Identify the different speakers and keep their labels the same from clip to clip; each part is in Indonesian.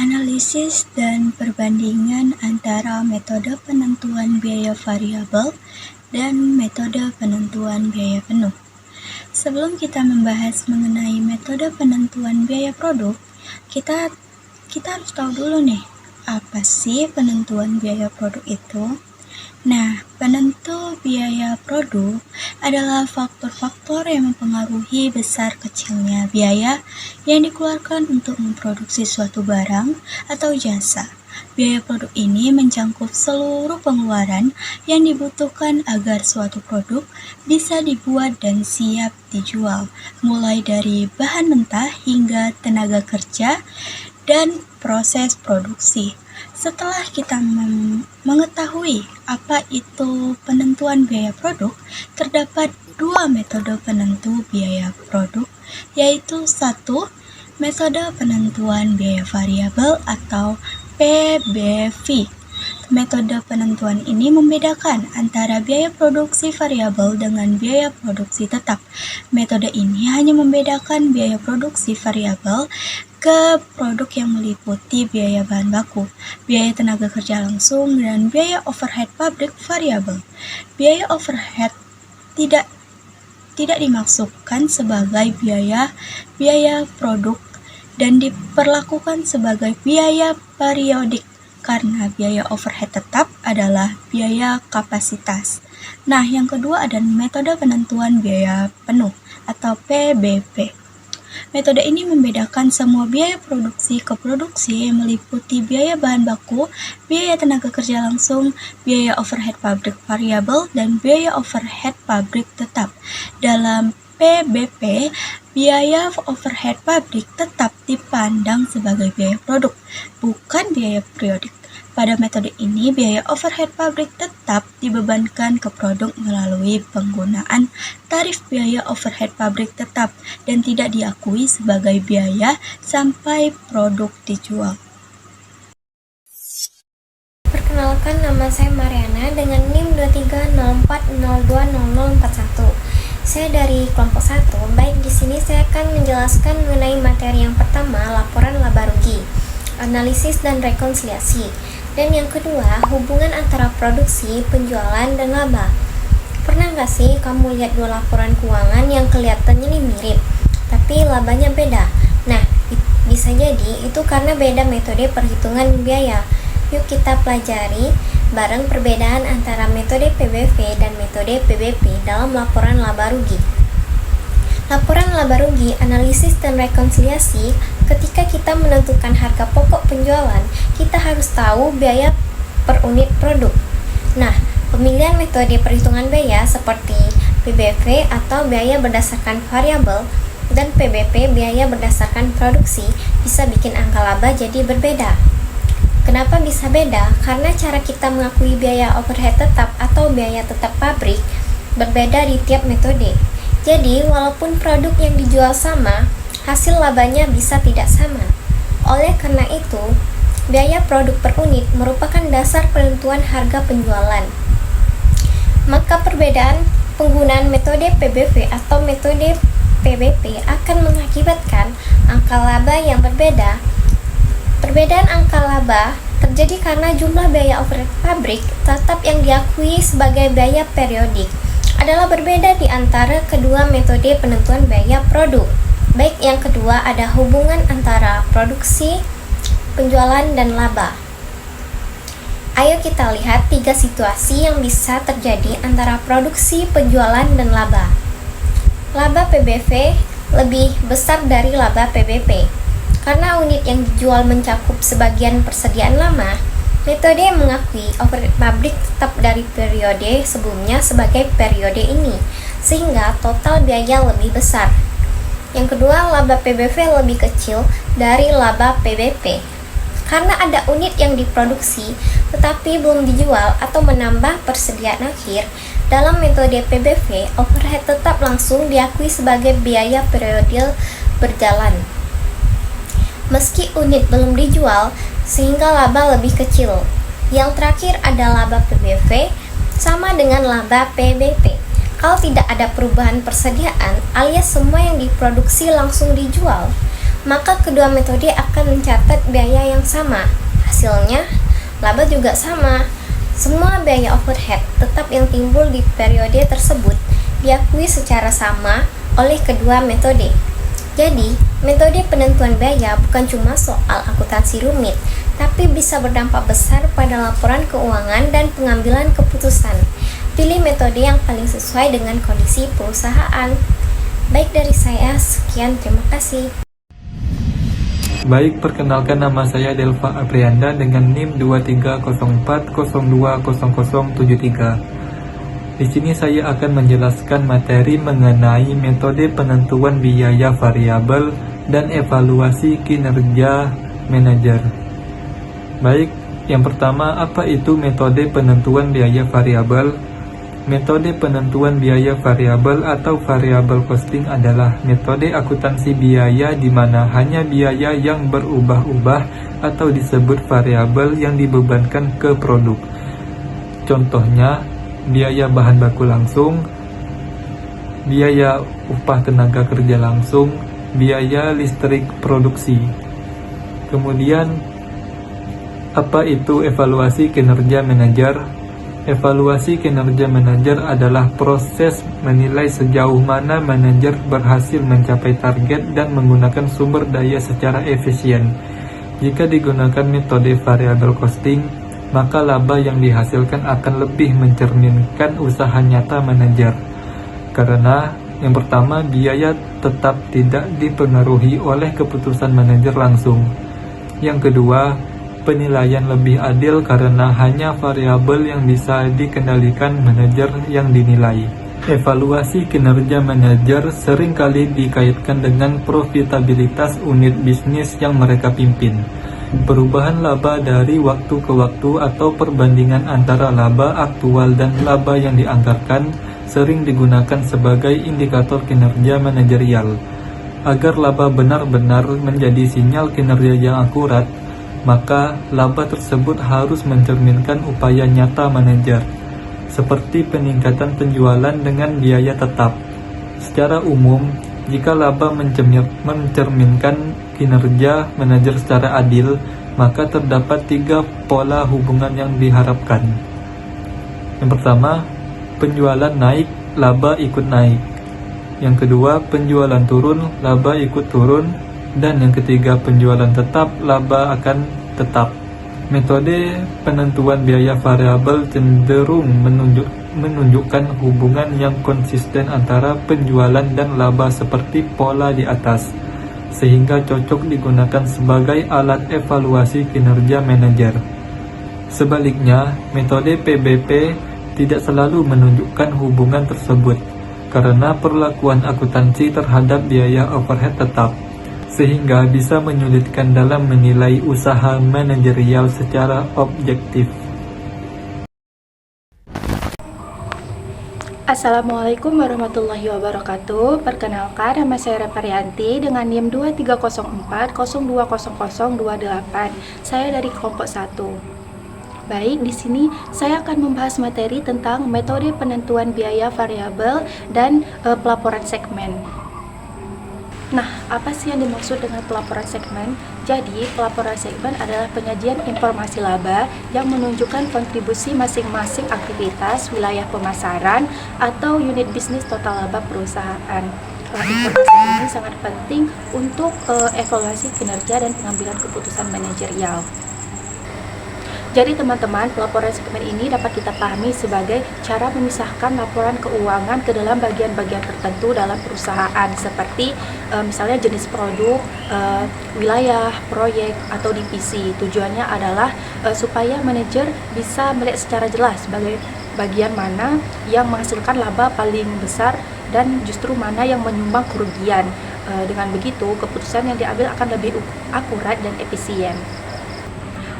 Speaker 1: Analisis dan perbandingan antara metode penentuan biaya variabel dan metode penentuan biaya penuh. Sebelum kita membahas mengenai metode penentuan biaya produk, kita harus tahu dulu nih, apa sih penentuan biaya produk itu? Nah, penentu biaya produk adalah faktor-faktor yang mempengaruhi besar kecilnya biaya yang dikeluarkan untuk memproduksi suatu barang atau jasa. Biaya produk ini mencakup seluruh pengeluaran yang dibutuhkan agar suatu produk bisa dibuat dan siap dijual, mulai dari bahan mentah hingga tenaga kerja dan proses produksi. Setelah kita mengetahui apa itu penentuan biaya produk, terdapat dua metode penentu biaya produk, yaitu satu, metode penentuan biaya variabel atau PBV. Metode penentuan ini membedakan antara biaya produksi variabel dengan biaya produksi tetap. Metode ini hanya membedakan biaya produksi variabel ke produk yang meliputi biaya bahan baku, biaya tenaga kerja langsung, dan biaya overhead pabrik variabel. Biaya overhead tidak dimaksudkan sebagai biaya produk dan diperlakukan sebagai biaya periodik karena biaya overhead tetap adalah biaya kapasitas. Nah, yang kedua adalah metode penentuan biaya penuh atau PBP. Metode ini membedakan semua biaya produksi ke produksi yang meliputi biaya bahan baku, biaya tenaga kerja langsung, biaya overhead pabrik variabel, dan biaya overhead pabrik tetap. Dalam PBP, biaya overhead pabrik tetap dipandang sebagai biaya produk, bukan biaya periodik. Pada metode ini, biaya overhead pabrik tetap dibebankan ke produk melalui penggunaan tarif biaya overhead pabrik tetap dan tidak diakui sebagai biaya sampai produk dijual.
Speaker 2: Perkenalkan, nama saya Mariana dengan NIM 2304020041. Saya dari kelompok 1. Baik, di sini saya akan menjelaskan mengenai materi yang pertama, laporan laba rugi, analisis dan rekonsiliasi. Dan yang kedua, hubungan antara produksi, penjualan, dan laba. Pernah nggak sih kamu lihat dua laporan keuangan yang kelihatannya nih mirip, tapi labanya beda? Nah, bisa jadi itu karena beda metode perhitungan biaya. Yuk kita pelajari bareng perbedaan antara metode PBV dan metode PBP dalam laporan laba rugi. Laporan laba rugi, analisis dan rekonsiliasi. Ketika kita menentukan harga pokok penjualan, kita harus tahu biaya per unit produk. Nah, pemilihan metode perhitungan biaya seperti PBV atau biaya berdasarkan variabel dan PBP biaya berdasarkan produksi bisa bikin angka laba jadi berbeda. Kenapa bisa beda? Karena cara kita mengakui biaya overhead tetap atau biaya tetap pabrik berbeda di tiap metode. Jadi, walaupun produk yang dijual sama, hasil labanya bisa tidak sama. Oleh karena itu, biaya produk per unit merupakan dasar penentuan harga penjualan. Maka perbedaan penggunaan metode PBV atau metode PBP akan mengakibatkan angka laba yang berbeda. Perbedaan angka laba terjadi karena jumlah biaya overhead pabrik tetap yang diakui sebagai biaya periodik adalah berbeda di antara kedua metode penentuan biaya produk. Baik, yang kedua ada hubungan antara produksi, penjualan, dan laba. Ayo kita lihat 3 situasi yang bisa terjadi antara produksi, penjualan, dan laba. Laba PBV lebih besar dari laba PBP. Karena unit yang dijual mencakup sebagian persediaan lama, metode mengakui overhead pabrik tetap dari periode sebelumnya sebagai periode ini, sehingga total biaya lebih besar. Yang kedua, laba PBV lebih kecil dari laba PBP. Karena ada unit yang diproduksi tetapi belum dijual atau menambah persediaan akhir, dalam metode PBV, overhead tetap langsung diakui sebagai biaya periode berjalan. Meski unit belum dijual, sehingga laba lebih kecil. Yang terakhir ada laba PBV sama dengan laba PBP. Kalau tidak ada perubahan persediaan alias semua yang diproduksi langsung dijual, maka kedua metode akan mencatat biaya yang sama. Hasilnya, laba juga sama. Semua biaya overhead tetap yang timbul di periode tersebut diakui secara sama oleh kedua metode. Jadi, metode penentuan biaya bukan cuma soal akuntansi rumit, tapi bisa berdampak besar pada laporan keuangan dan pengambilan keputusan. Pilih metode yang paling sesuai dengan kondisi perusahaan. Baik dari saya, sekian, terima kasih.
Speaker 3: Baik, perkenalkan nama saya Delva Aprianda dengan NIM 2304020073. Di sini saya akan menjelaskan materi mengenai metode penentuan biaya variabel dan evaluasi kinerja manajer. Baik, yang pertama, apa itu metode penentuan biaya variabel? Metode penentuan biaya variabel atau variable costing adalah metode akuntansi biaya di mana hanya biaya yang berubah-ubah atau disebut variabel yang dibebankan ke produk. Contohnya, biaya bahan baku langsung, biaya upah tenaga kerja langsung, biaya listrik produksi. Kemudian, apa itu evaluasi kinerja manajer? Evaluasi kinerja manajer adalah proses menilai sejauh mana manajer berhasil mencapai target dan menggunakan sumber daya secara efisien. Jika digunakan metode variable costing, maka laba yang dihasilkan akan lebih mencerminkan usaha nyata manajer. Karena yang pertama, biaya tetap tidak dipengaruhi oleh keputusan manajer langsung. Yang kedua, penilaian lebih adil karena hanya variabel yang bisa dikendalikan manajer yang dinilai. Evaluasi kinerja manajer seringkali dikaitkan dengan profitabilitas unit bisnis yang mereka pimpin. Perubahan laba dari waktu ke waktu atau perbandingan antara laba aktual dan laba yang dianggarkan sering digunakan sebagai indikator kinerja manajerial. Agar laba benar-benar menjadi sinyal kinerja yang akurat, maka laba tersebut harus mencerminkan upaya nyata manajer, seperti peningkatan penjualan dengan biaya tetap. Secara umum, jika laba mencerminkan kinerja manajer secara adil, maka terdapat 3 pola hubungan yang diharapkan. Yang pertama, penjualan naik, laba ikut naik. Yang kedua, penjualan turun, laba ikut turun. Dan yang ketiga, penjualan tetap, laba akan tetap. Metode penentuan biaya variabel cenderung menunjukkan hubungan yang konsisten antara penjualan dan laba seperti pola di atas, sehingga cocok digunakan sebagai alat evaluasi kinerja manajer. Sebaliknya, metode PBP tidak selalu menunjukkan hubungan tersebut, karena perlakuan akuntansi terhadap biaya overhead tetap, sehingga bisa menyulitkan dalam menilai usaha manajerial secara objektif.
Speaker 4: Assalamualaikum warahmatullahi wabarakatuh. Perkenalkan, nama saya Reparianti dengan NIM 2304020028. Saya dari kelompok 1. Baik, di sini saya akan membahas materi tentang metode penentuan biaya variabel dan pelaporan segmen. Nah, apa sih yang dimaksud dengan pelaporan segmen? Jadi, pelaporan segmen adalah penyajian informasi laba yang menunjukkan kontribusi masing-masing aktivitas, wilayah pemasaran, atau unit bisnis total laba perusahaan. Informasi ini sangat penting untuk evaluasi kinerja dan pengambilan keputusan manajerial. Jadi teman-teman, pelaporan segmen ini dapat kita pahami sebagai cara memisahkan laporan keuangan ke dalam bagian-bagian tertentu dalam perusahaan, seperti misalnya jenis produk, wilayah, proyek, atau divisi. Tujuannya adalah supaya manajer bisa melihat secara jelas bagian mana yang menghasilkan laba paling besar dan justru mana yang menyumbang kerugian. Dengan begitu, keputusan yang diambil akan lebih akurat dan efisien.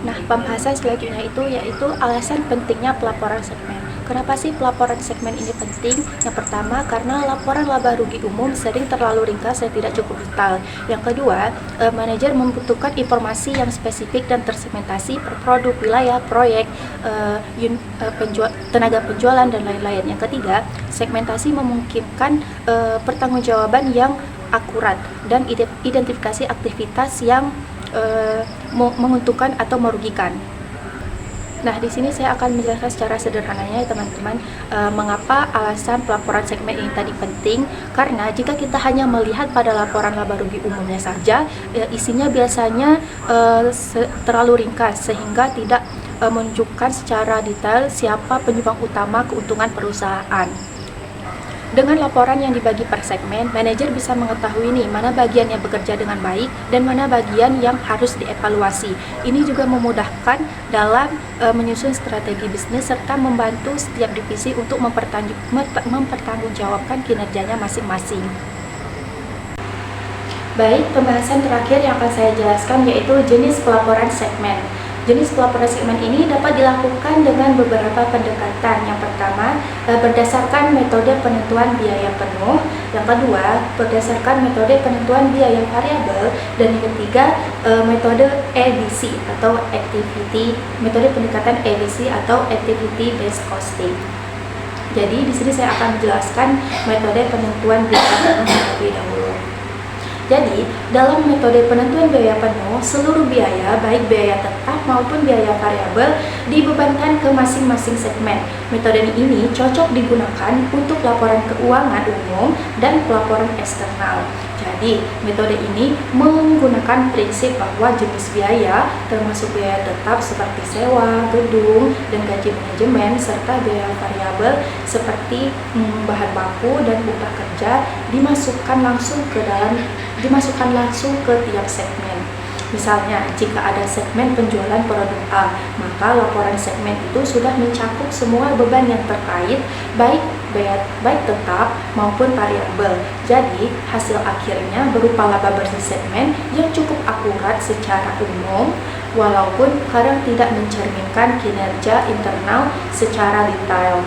Speaker 4: Nah, pembahasan selanjutnya yaitu alasan pentingnya pelaporan segmen. Kenapa sih pelaporan segmen ini penting? Yang pertama, karena laporan laba rugi umum sering terlalu ringkas dan tidak cukup detail. Yang kedua, manajer membutuhkan informasi yang spesifik dan tersegmentasi per produk, wilayah, proyek, tenaga penjualan, dan lain-lain. Yang ketiga, segmentasi memungkinkan pertanggungjawaban yang akurat dan identifikasi aktivitas yang menguntungkan atau merugikan. Nah, di sini saya akan menjelaskan secara sederhananya ya teman-teman, mengapa alasan pelaporan segmen ini tadi penting. Karena jika kita hanya melihat pada laporan laba rugi umumnya saja, isinya biasanya terlalu ringkas sehingga tidak menunjukkan secara detail siapa penyumbang utama keuntungan perusahaan. Dengan laporan yang dibagi per segmen, manajer bisa mengetahui mana bagian yang bekerja dengan baik dan mana bagian yang harus dievaluasi. Ini juga memudahkan dalam menyusun strategi bisnis serta membantu setiap divisi untuk mempertanggungjawabkan kinerjanya masing-masing. Baik, pembahasan terakhir yang akan saya jelaskan yaitu jenis pelaporan segmen. Jenis pelaporan segmen ini dapat dilakukan dengan beberapa pendekatan. Yang pertama, berdasarkan metode penentuan biaya penuh. Yang kedua, berdasarkan metode penentuan biaya variabel. Dan yang ketiga, metode ABC atau metode pendekatan ABC atau Activity Based Costing. Jadi di sini saya akan menjelaskan metode penentuan biaya penuh terlebih dahulu. Jadi, dalam metode penentuan biaya penuh, seluruh biaya, baik biaya tetap maupun biaya variabel, dibebankan ke masing-masing segmen. Metode ini cocok digunakan untuk laporan keuangan umum dan pelaporan eksternal. Jadi, metode ini menggunakan prinsip bahwa jenis biaya, termasuk biaya tetap seperti sewa, gedung, dan gaji manajemen, serta biaya variabel seperti bahan baku dan upah kerja dimasukkan langsung ke tiap segmen. Misalnya, jika ada segmen penjualan produk A, maka laporan segmen itu sudah mencakup semua beban yang terkait, baik tetap maupun variabel. Jadi, hasil akhirnya berupa laba bersih segmen yang cukup akurat secara umum, walaupun kadang tidak mencerminkan kinerja internal secara detail.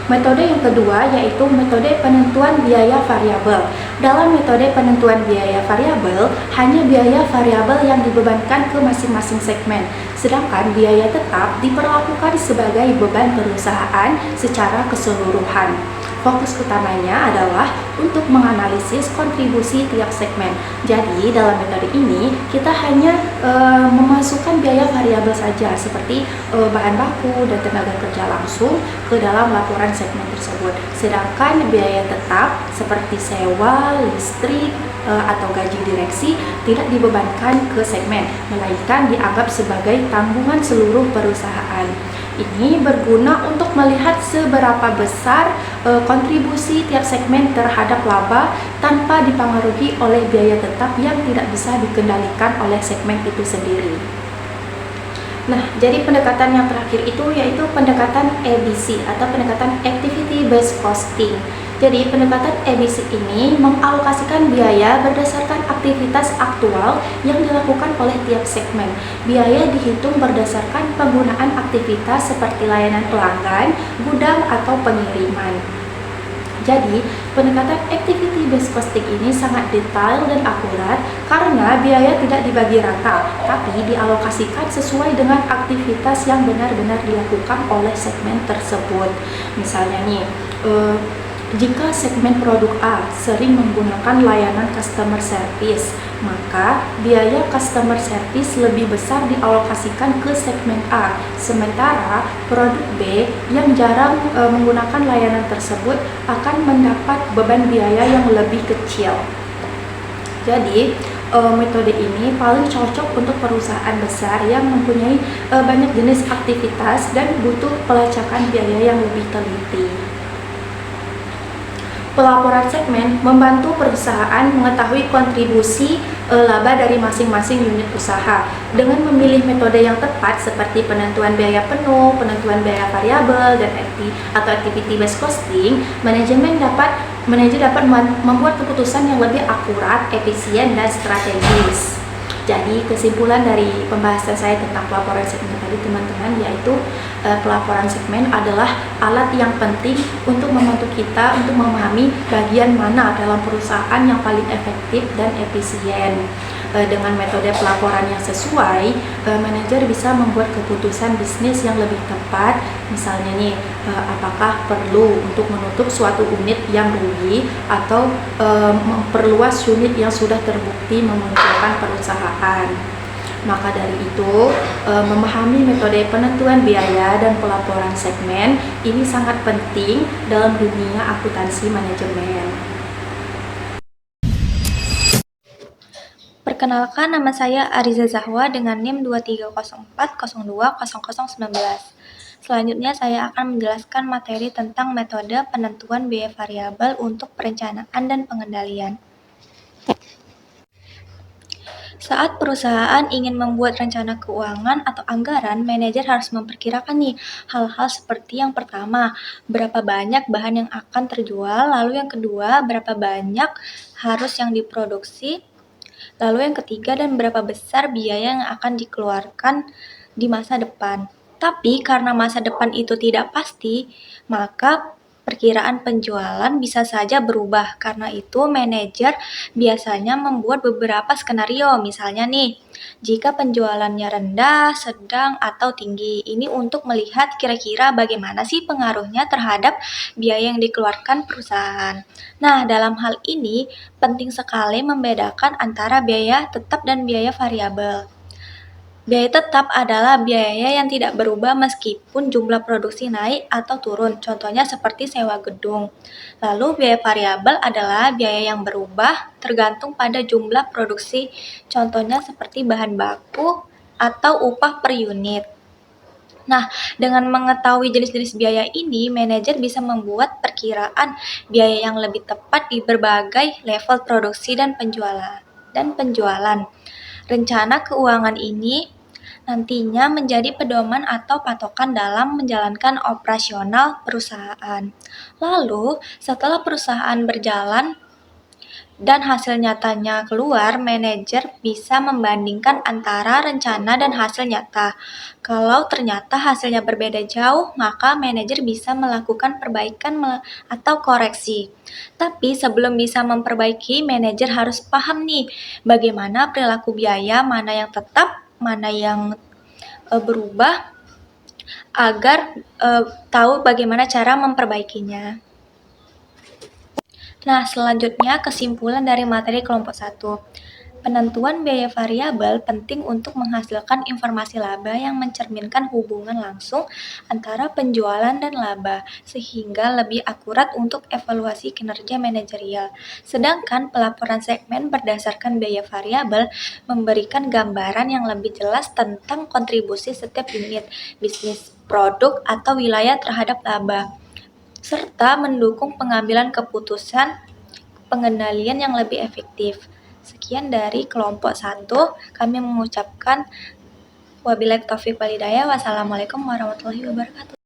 Speaker 4: Metode yang kedua yaitu metode penentuan biaya variabel. Dalam metode penentuan biaya variabel, hanya biaya variabel yang dibebankan ke masing-masing segmen, sedangkan biaya tetap diperlakukan sebagai beban perusahaan secara keseluruhan. Fokus utamanya adalah untuk menganalisis kontribusi tiap segmen. Jadi, dalam metode ini, kita hanya memasukkan biaya variabel saja, seperti bahan baku dan tenaga kerja langsung ke dalam laporan segmen tersebut. Sedangkan biaya tetap, seperti sewa, listrik, atau gaji direksi, tidak dibebankan ke segmen, melainkan dianggap sebagai tanggungan seluruh perusahaan. Ini berguna untuk melihat seberapa besar kontribusi tiap segmen terhadap laba tanpa dipengaruhi oleh biaya tetap yang tidak bisa dikendalikan oleh segmen itu sendiri. Nah, jadi pendekatan yang terakhir itu yaitu pendekatan ABC atau pendekatan Activity Based Costing. Jadi, pendekatan ABC ini mengalokasikan biaya berdasarkan aktivitas aktual yang dilakukan oleh tiap segmen. Biaya dihitung berdasarkan penggunaan aktivitas seperti layanan pelanggan, gudang, atau pengiriman. Jadi, pendekatan Activity Based Costing ini sangat detail dan akurat karena biaya tidak dibagi rata, tapi dialokasikan sesuai dengan aktivitas yang benar-benar dilakukan oleh segmen tersebut. Misalnya nih, jika segmen produk A sering menggunakan layanan customer service, maka biaya customer service lebih besar dialokasikan ke segmen A. Sementara produk B yang jarang menggunakan layanan tersebut akan mendapat beban biaya yang lebih kecil. Jadi, metode ini paling cocok untuk perusahaan besar yang mempunyai banyak jenis aktivitas dan butuh pelacakan biaya yang lebih teliti. Pelaporan segmen membantu perusahaan mengetahui kontribusi laba dari masing-masing unit usaha. Dengan memilih metode yang tepat seperti penentuan biaya penuh, penentuan biaya variabel, dan activity based costing, manajer dapat membuat keputusan yang lebih akurat, efisien, dan strategis. Jadi, kesimpulan dari pembahasan saya tentang pelaporan segmen tadi, teman-teman, yaitu pelaporan segmen adalah alat yang penting untuk membantu kita untuk memahami bagian mana dalam perusahaan yang paling efektif dan efisien. dengan metode pelaporan yang sesuai, manajer bisa membuat keputusan bisnis yang lebih tepat. Misalnya nih, apakah perlu untuk menutup suatu unit yang rugi atau memperluas unit yang sudah terbukti menguntungkan perusahaan. Maka dari itu, memahami metode penentuan biaya dan pelaporan segmen ini sangat penting dalam dunia akuntansi manajemen.
Speaker 2: Perkenalkan, nama saya Ariza Zahwa dengan NIM 2304020019. Selanjutnya saya akan menjelaskan materi tentang metode penentuan biaya variabel untuk perencanaan dan pengendalian. Saat perusahaan ingin membuat rencana keuangan atau anggaran, manajer harus memperkirakan nih hal-hal seperti yang pertama, berapa banyak bahan yang akan terjual, lalu yang kedua, berapa banyak harus yang diproduksi, lalu yang ketiga, dan berapa besar biaya yang akan dikeluarkan di masa depan. Tapi karena masa depan itu tidak pasti, maka perkiraan penjualan bisa saja berubah. Karena itu, manajer biasanya membuat beberapa skenario. Misalnya nih, jika penjualannya rendah, sedang, atau tinggi. Ini untuk melihat kira-kira bagaimana sih pengaruhnya terhadap biaya yang dikeluarkan perusahaan. Nah, dalam hal ini, penting sekali membedakan antara biaya tetap dan biaya variabel. Biaya tetap adalah biaya yang tidak berubah meskipun jumlah produksi naik atau turun, contohnya seperti sewa gedung. Lalu biaya variabel adalah biaya yang berubah tergantung pada jumlah produksi, contohnya seperti bahan baku atau upah per unit. Nah, dengan mengetahui jenis-jenis biaya ini, manajer bisa membuat perkiraan biaya yang lebih tepat di berbagai level produksi dan penjualan. Rencana keuangan ini nantinya menjadi pedoman atau patokan dalam menjalankan operasional perusahaan. Lalu, setelah perusahaan berjalan dan hasil nyatanya keluar, manajer bisa membandingkan antara rencana dan hasil nyata. Kalau ternyata hasilnya berbeda jauh, maka manajer bisa melakukan perbaikan atau koreksi. Tapi sebelum bisa memperbaiki, manajer harus paham nih bagaimana perilaku biaya, mana yang tetap, mana yang berubah, agar tahu bagaimana cara memperbaikinya. Nah, selanjutnya kesimpulan dari materi kelompok 1. Penentuan biaya variabel penting untuk menghasilkan informasi laba yang mencerminkan hubungan langsung antara penjualan dan laba, sehingga lebih akurat untuk evaluasi kinerja manajerial. Sedangkan pelaporan segmen berdasarkan biaya variabel memberikan gambaran yang lebih jelas tentang kontribusi setiap unit bisnis, produk, atau wilayah terhadap laba, serta mendukung pengambilan keputusan pengendalian yang lebih efektif. Sekian dari kelompok 1, kami mengucapkan wabillahi taufiq wal hidayah. Wassalamualaikum warahmatullahi wabarakatuh.